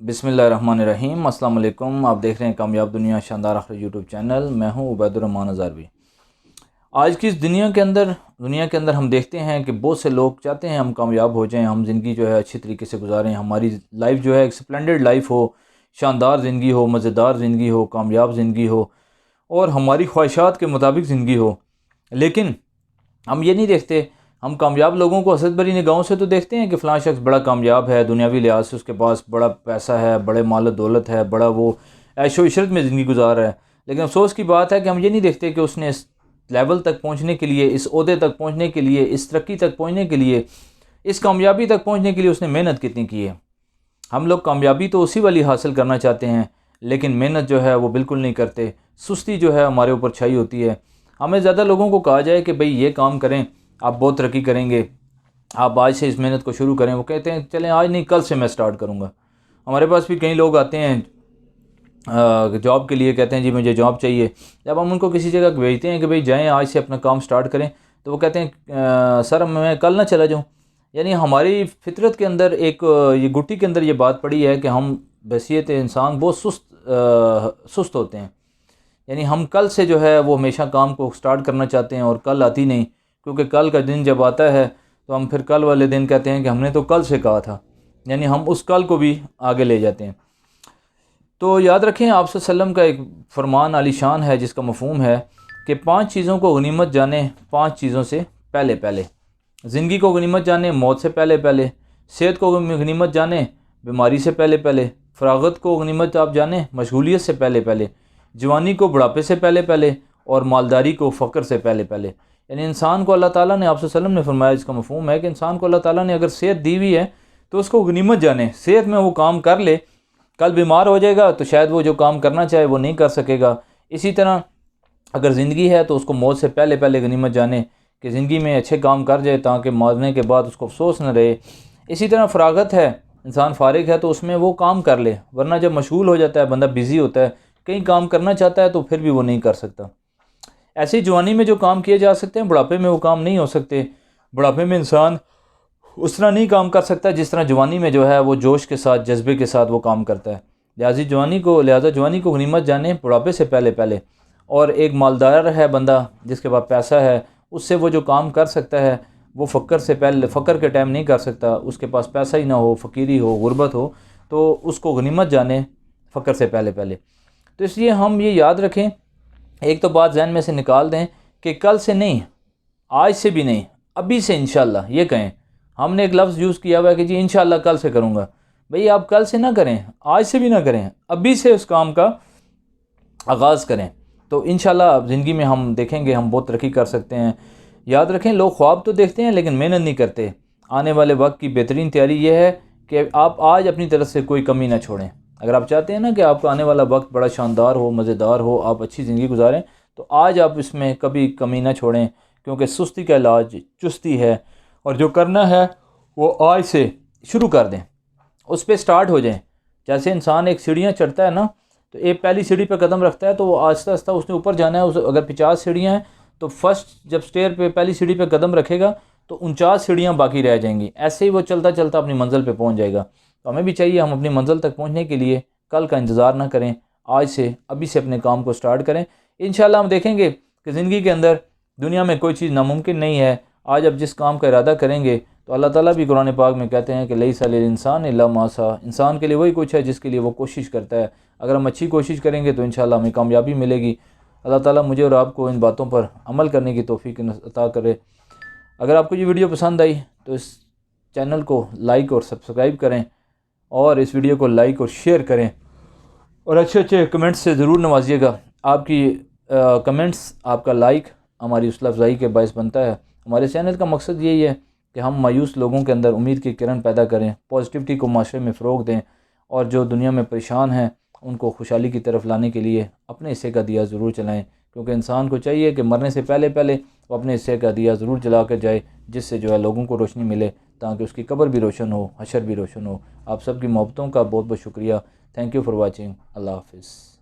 बिस्मिल्लाहिर्रहमानिर्रहीम। अस्सलाम वालेकुम। आप देख रहे हैं कामयाब दुनिया शानदार आखिर यूट्यूब चैनल। मैं हूं उबैदुर्रहमान अज़हरवी। आज की इस दुनिया के अंदर हम देखते हैं कि बहुत से लोग चाहते हैं हम कामयाब हो जाएं, हम ज़िंदगी जो है अच्छी तरीके से गुजारें, हमारी लाइफ जो है एक स्प्लेंडेड लाइफ हो, शानदार ज़िंदगी हो, मज़ेदार ज़िंदगी हो, कामयाब ज़िंदगी हो और हमारी ख्वाहिशात के मुताबिक ज़िंदगी हो। लेकिन हम ये नहीं देखते, हम कामयाब लोगों को हसरत भरी निगाहों से तो देखते हैं कि फ़लाँ शख्स बड़ा कामयाब है, दुनियावी लिहाज से उसके पास बड़ा पैसा है, बड़े माल दौलत है, बड़ा वो ऐशो इशरत में ज़िंदगी गुजार रहा है। लेकिन अफसोस की बात है कि हम ये नहीं देखते कि उसने इस लेवल तक पहुंचने के लिए, इस ओहदे तक पहुंचने के लिए, इस तरक्की तक पहुंचने के लिए, इस कामयाबी तक पहुंचने के लिए उसने मेहनत कितनी की है। हम लोग कामयाबी तो उसी वाली हासिल करना चाहते हैं, लेकिन मेहनत जो है वो बिल्कुल नहीं करते। सुस्ती जो है हमारे ऊपर छाई होती है। हमें ज़्यादा लोगों को कहा जाए कि भाई ये काम करें, आप बहुत तरक्की करेंगे, आप आज से इस मेहनत को शुरू करें। वो कहते हैं चलें आज नहीं कल से मैं स्टार्ट करूँगा। हमारे पास भी कई लोग आते हैं जॉब के लिए, कहते हैं जी मुझे जॉब चाहिए। जब हम उनको किसी जगह भेजते हैं कि भाई जाएं आज से अपना काम स्टार्ट करें, तो वो कहते हैं सर मैं कल ना चला जाऊं। यानी हमारी फितरत के अंदर एक ये गुट्टी के अंदर ये बात पड़ी है कि हम बहसीत इंसान बहुत सुस्त होते हैं। यानी हम कल से जो है वो हमेशा काम को स्टार्ट करना चाहते हैं और कल आती नहीं, क्योंकि कल का दिन जब आता है तो हम फिर कल वाले दिन कहते हैं कि हमने तो कल से कहा था। यानी हम उस कल को भी आगे ले जाते हैं। तो याद रखें आप सल्लम का एक फरमान आलीशान है जिसका मफहूम है कि 5 चीज़ों को गनीमत जाने 5 चीज़ों से पहले पहले। ज़िंदगी को गनीमत जाने मौत से पहले पहले, सेहत को गनीमत जाने बीमारी से पहले पहले, फ़रागत को गनीमत आप जाने मशगूलियत से पहले पहले, जवानी को बुढ़ापे से पहले पहले और मालदारी को फ़क्र से पहले पहले। यानी इंसान को अल्लाह ताला ने, आप सल्लम ने फरमाया, इसका मफहूम है कि इंसान को अल्लाह ताला ने अगर सेहत दी हुई है तो उसको गनीमत जाने, सेहत में वो काम कर ले। कल बीमार हो जाएगा तो शायद वो जो काम करना चाहे वो नहीं कर सकेगा। इसी तरह अगर ज़िंदगी है तो उसको मौत से पहले पहले गनीमत जाने कि ज़िंदगी में अच्छे काम कर जाए ताकि मरने के बाद उसको अफसोस न रहे। इसी तरह फ़रागत है, इंसान फारिग है तो उसमें वो काम कर ले, वरना जब मशगूल हो जाता है, बंदा बिज़ी होता है, कहीं काम करना चाहता है तो फिर भी वो नहीं कर सकता। ऐसी जवानी में जो काम किए जा सकते हैं बुढ़ापे में वो काम नहीं हो सकते। बुढ़ापे में इंसान उस तरह नहीं काम कर सकता जिस तरह जवानी में जो है वो जोश के साथ, जज्बे के साथ वो काम करता है। लिहाजा जवानी को गनीमत जाने बुढ़ापे से पहले पहले। और एक मालदार है बंदा जिसके पास पैसा है, उससे वो जो काम कर सकता है वो फ़क्र से पहले, फ़क्र के टाइम नहीं कर सकता। उसके पास पैसा ही ना हो, फ़कीरी हो, गुर्बत हो, तो उसको गनीमत जाने फ़क्र से पहले पहले। तो इसलिए हम ये याद रखें, एक तो बात जहन में से निकाल दें कि कल से नहीं, आज से भी नहीं, अभी से इंशाल्लाह ये कहें। हमने एक लफ्ज़ यूज़ किया हुआ है कि जी इंशाल्लाह कल से करूँगा। भाई आप कल से ना करें, आज से भी ना करें, अभी से उस काम का आगाज़ करें, तो इंशाल्लाह ज़िंदगी में हम देखेंगे हम बहुत तरक्की कर सकते हैं। याद रखें, लोग ख्वाब तो देखते हैं लेकिन मेहनत नहीं करते। आने वाले वक्त की बेहतरीन तैयारी ये है कि आप आज अपनी तरफ से कोई कमी ना छोड़ें। अगर आप चाहते हैं ना कि आपका आने वाला वक्त बड़ा शानदार हो, मज़ेदार हो, आप अच्छी ज़िंदगी गुजारें, तो आज आप इसमें कभी कमी ना छोड़ें, क्योंकि सुस्ती का इलाज चुस्ती है। और जो करना है वो आज से शुरू कर दें, उस पर स्टार्ट हो जाएं। जैसे इंसान एक सीढ़ियाँ चढ़ता है ना, तो एक पहली सीढ़ी पर कदम रखता है तो वो आहिस्ता आहिस्ता उसने ऊपर जाना है। अगर 50 सीढ़ियाँ हैं तो फर्स्ट जब स्टेयर पे पहली सीढ़ी पे कदम रखेगा तो 49 सीढ़ियाँ बाकी रह जाएंगी। ऐसे ही वो चलता चलता अपनी मंजिल पे पहुंच जाएगा। तो हमें भी चाहिए हम अपनी मंजिल तक पहुंचने के लिए कल का इंतज़ार ना करें, आज से अभी से अपने काम को स्टार्ट करें। इंशाल्लाह हम देखेंगे कि ज़िंदगी के अंदर दुनिया में कोई चीज़ नामुमकिन नहीं है। आज अब जिस काम का इरादा करेंगे तो अल्लाह ताला भी कुरान पाक में कहते हैं कि लैसा लिल इंसान इल्ला मा सा, इंसान के लिए वही कुछ है जिसके लिए वो कोशिश करता है। अगर हम अच्छी कोशिश करेंगे तो इंशाल्लाह हमें कामयाबी मिलेगी। अल्लाह ताला मुझे और आपको इन बातों पर अमल करने की तौफीक अता करे। अगर आपको ये वीडियो पसंद आई तो इस चैनल को लाइक और सब्सक्राइब करें, और इस वीडियो को लाइक और शेयर करें, और अच्छे अच्छे कमेंट्स से ज़रूर नवाजिएगा। आपकी कमेंट्स, आपका लाइक हमारी हौसला अफजाई के बायस बनता है। हमारे चैनल का मकसद यही है कि हम मायूस लोगों के अंदर उम्मीद की किरण पैदा करें, पॉजिटिविटी को माशरे में फ़रोग़ दें, और जो दुनिया में परेशान हैं उनको खुशहाली की तरफ लाने के लिए अपने हिस्से का दिया ज़रूर जलाएं। क्योंकि इंसान को चाहिए कि मरने से पहले पहले वो अपने हिस्से का दिया ज़रूर जला कर जाए, जिससे जो है लोगों को रोशनी मिले, ताकि उसकी कब्र भी रोशन हो, हशर भी रोशन हो। आप सबकी मोहब्बतों का बहुत बहुत शुक्रिया। Thank you for watching. अल्लाह हाफ़िज़।